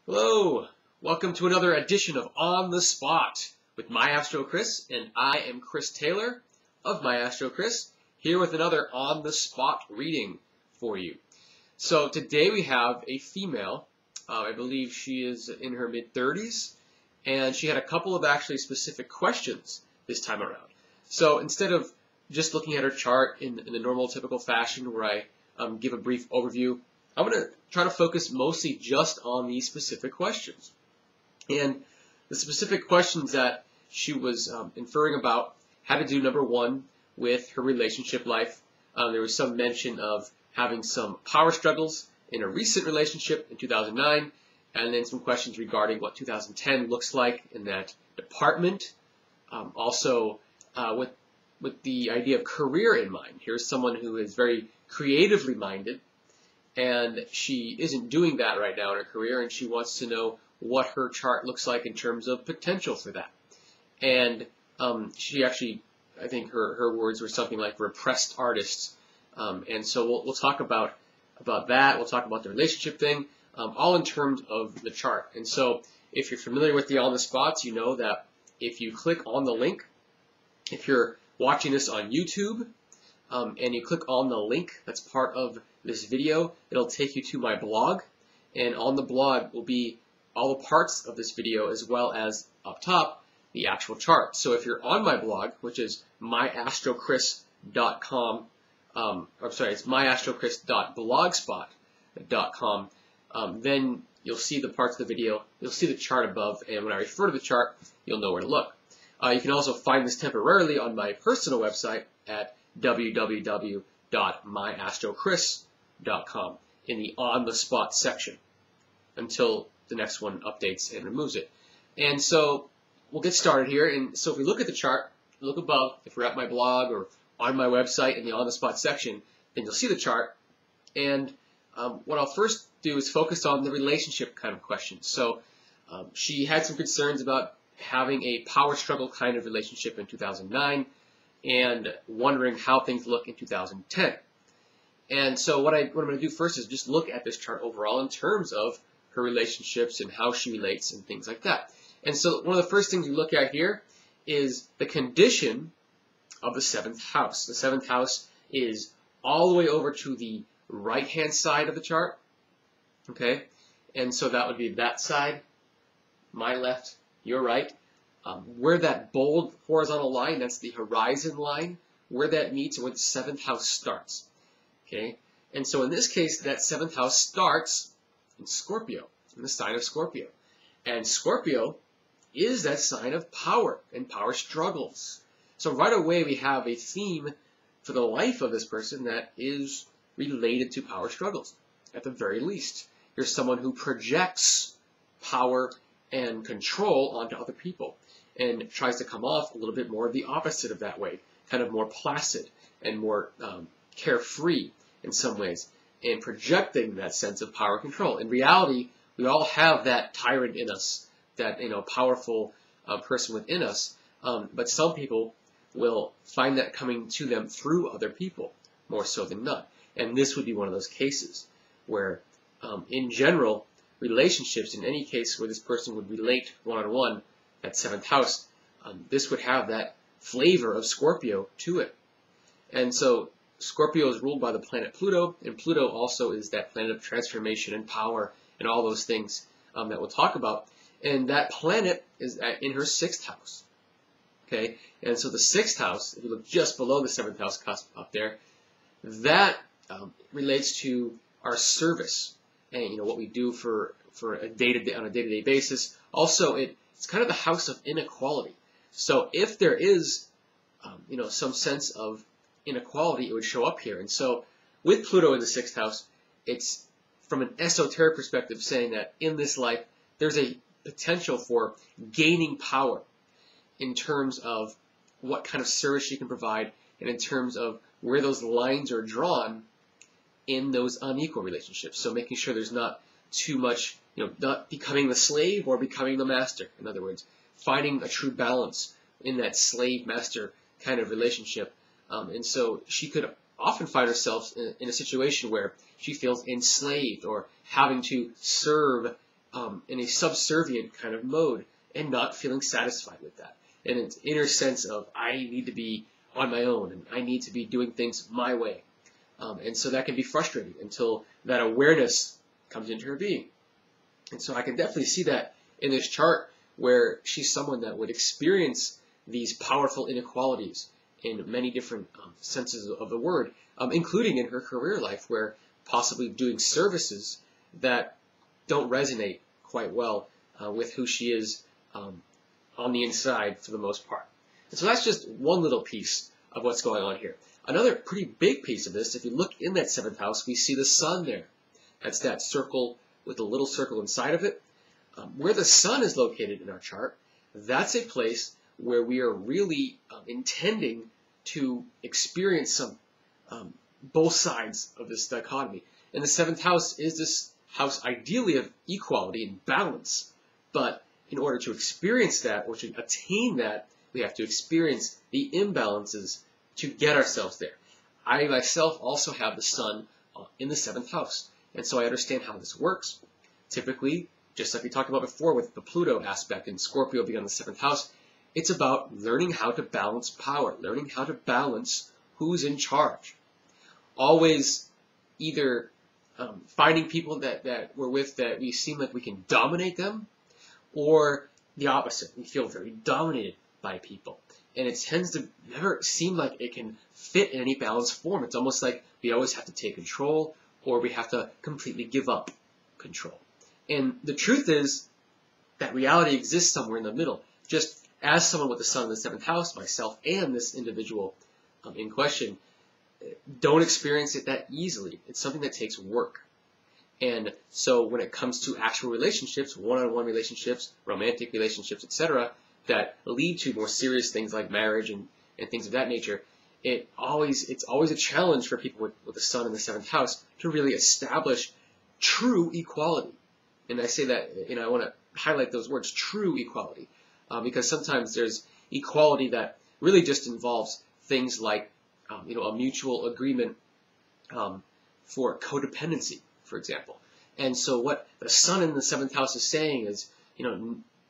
Hello, welcome to another edition of On the Spot with My Astro Chris, and I am Chris Taylor of My Astro Chris, here with another On the Spot reading for you. So today we have a female, I believe she is in her mid-30s, and she had a couple of actually specific questions this time around. So instead of just looking at her chart in the normal typical fashion where I give a brief overview, I'm going to try to focus mostly just on these specific questions. And the specific questions that she was inferring about had to do, number one, with her relationship life. There was some mention of having some power struggles in a recent relationship in 2009, and then some questions regarding what 2010 looks like in that department. Also, with the idea of career in mind. Here's someone who is very creatively minded, and she isn't doing that right now in her career, and she wants to know what her chart looks like in terms of potential for that. And she actually, I think her words were something like repressed artists. And so we'll talk about that. We'll talk about the relationship thing, all in terms of the chart. And so if you're familiar with the On the Spots, you know that if you click on the link, if you're watching this on YouTube, and you click on the link that's part of this video, it'll take you to my blog, and on the blog will be all the parts of this video as well as up top the actual chart. So if you're on my blog, which is myastrochris.com, it's myastrochris.blogspot.com, then you'll see the parts of the video, you'll see the chart above, and when I refer to the chart, you'll know where to look. You can also find this temporarily on my personal website at www.myastrochris.com in the On the Spot section until the next one updates and removes it. And so we'll get started here. And so if we look at the chart, look above, if we're at my blog or on my website in the On the Spot section, then you'll see the chart. And what I'll first do is focus on the relationship kind of questions. So she had some concerns about having a power struggle kind of relationship in 2009 and wondering how things look in 2010. And so what I'm going to do first is just look at this chart overall in terms of her relationships and how she relates and things like that. And so one of the first things you look at here is the condition of the 7th house. The 7th house is all the way over to the right-hand side of the chart. Okay? And so that would be that side, my left, your right. Where that bold horizontal line, that's the horizon line, where that meets and where the 7th house starts. Okay? And so in this case, that 7th house starts in Scorpio, in the sign of Scorpio. And Scorpio is that sign of power and power struggles. So right away we have a theme for the life of this person that is related to power struggles, at the very least. Here's someone who projects power and control onto other people, and tries to come off a little bit more of the opposite of that way, kind of more placid and more carefree in some ways, and projecting that sense of power control. In reality, we all have that tyrant in us, that powerful person within us, but some people will find that coming to them through other people, more so than not. And this would be one of those cases where, in general, relationships, in any case where this person would relate one-on-one, that 7th house, this would have that flavor of Scorpio to it. And so Scorpio is ruled by the planet Pluto, and Pluto also is that planet of transformation and power and all those things that we'll talk about. And that planet is in her 6th house. Okay, and so the 6th house, if you look just below the 7th house cusp up there, that relates to our service and what we do for a day-to-day on a day-to-day basis. Also, it's kind of the house of inequality. So if there is, some sense of inequality, it would show up here. And so with Pluto in the 6th house, it's from an esoteric perspective saying that in this life, there's a potential for gaining power in terms of what kind of service you can provide and in terms of where those lines are drawn in those unequal relationships. So making sure there's not too much, not becoming the slave or becoming the master. In other words, finding a true balance in that slave-master kind of relationship. And so she could often find herself in a situation where she feels enslaved or having to serve in a subservient kind of mode and not feeling satisfied with that. And an inner sense of, I need to be on my own and I need to be doing things my way. And so that can be frustrating until that awareness comes into her being. And so I can definitely see that in this chart, where she's someone that would experience these powerful inequalities in many different senses of the word, including in her career life, where possibly doing services that don't resonate quite well with who she is on the inside for the most part. And so that's just one little piece of what's going on here. Another pretty big piece of this, if you look in that 7th house, we see the sun there. That's that circle with the little circle inside of it. Where the sun is located in our chart, that's a place where we are really intending to experience some both sides of this dichotomy. And the 7th house is this house ideally of equality and balance. But in order to experience that, or to attain that, we have to experience the imbalances to get ourselves there. I myself also have the sun in the 7th house, and so I understand how this works. Typically, just like we talked about before with the Pluto aspect and Scorpio being on the 7th house, it's about learning how to balance power, learning how to balance who's in charge. Always either finding people that we're with that we seem like we can dominate them, or the opposite. We feel very dominated by people. And it tends to never seem like it can fit in any balanced form. It's almost like we always have to take control, or we have to completely give up control. And the truth is that reality exists somewhere in the middle. Just as someone with the sun in the 7th house, myself and this individual in question, don't experience it that easily. It's something that takes work. And so when it comes to actual relationships, one-on-one relationships, romantic relationships, etc., that lead to more serious things like marriage and things of that nature, it's always a challenge for people with the sun in the 7th house to really establish true equality. And I say that, I want to highlight those words, true equality, because sometimes there's equality that really just involves things like, a mutual agreement for codependency, for example. And so what the sun in the 7th house is saying is,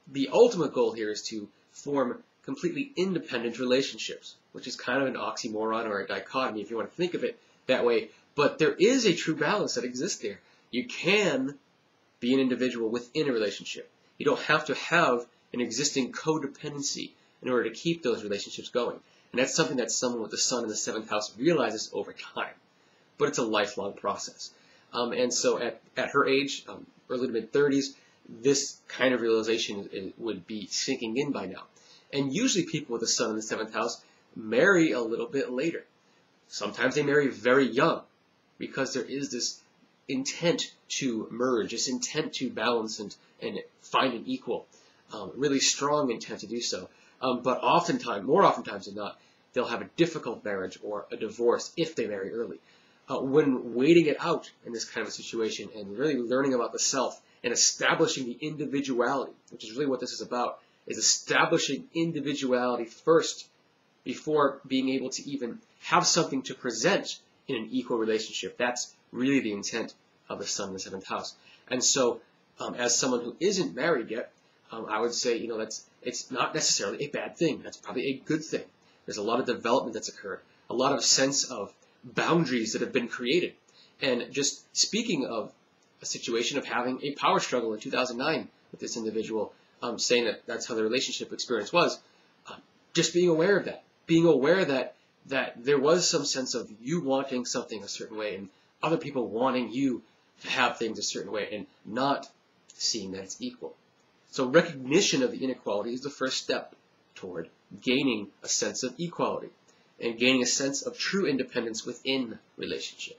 the ultimate goal here is to form completely independent relationships, which is kind of an oxymoron or a dichotomy if you want to think of it that way. But there is a true balance that exists there. You can be an individual within a relationship. You don't have to have an existing codependency in order to keep those relationships going. And that's something that someone with the sun in the 7th house realizes over time. But it's a lifelong process. And so at her age, early to mid-30s, this kind of realization would be sinking in by now. And usually people with the sun in the 7th house marry a little bit later. Sometimes they marry very young because there is this intent to merge, this intent to balance and find an equal, really strong intent to do so. But more oftentimes than not, they'll have a difficult marriage or a divorce if they marry early. When waiting it out in this kind of a situation and really learning about the self and establishing the individuality, which is really what this is about, is establishing individuality first before being able to even have something to present in an equal relationship. That's really the intent of the sun in the 7th house. And so, as someone who isn't married yet, I would say, it's not necessarily a bad thing. That's probably a good thing. There's a lot of development that's occurred, a lot of sense of boundaries that have been created. And just speaking of a situation of having a power struggle in 2009 with this individual, saying that that's how the relationship experience was, just being aware of that, being aware that there was some sense of you wanting something a certain way and other people wanting you to have things a certain way and not seeing that it's equal. So recognition of the inequality is the first step toward gaining a sense of equality and gaining a sense of true independence within relationship.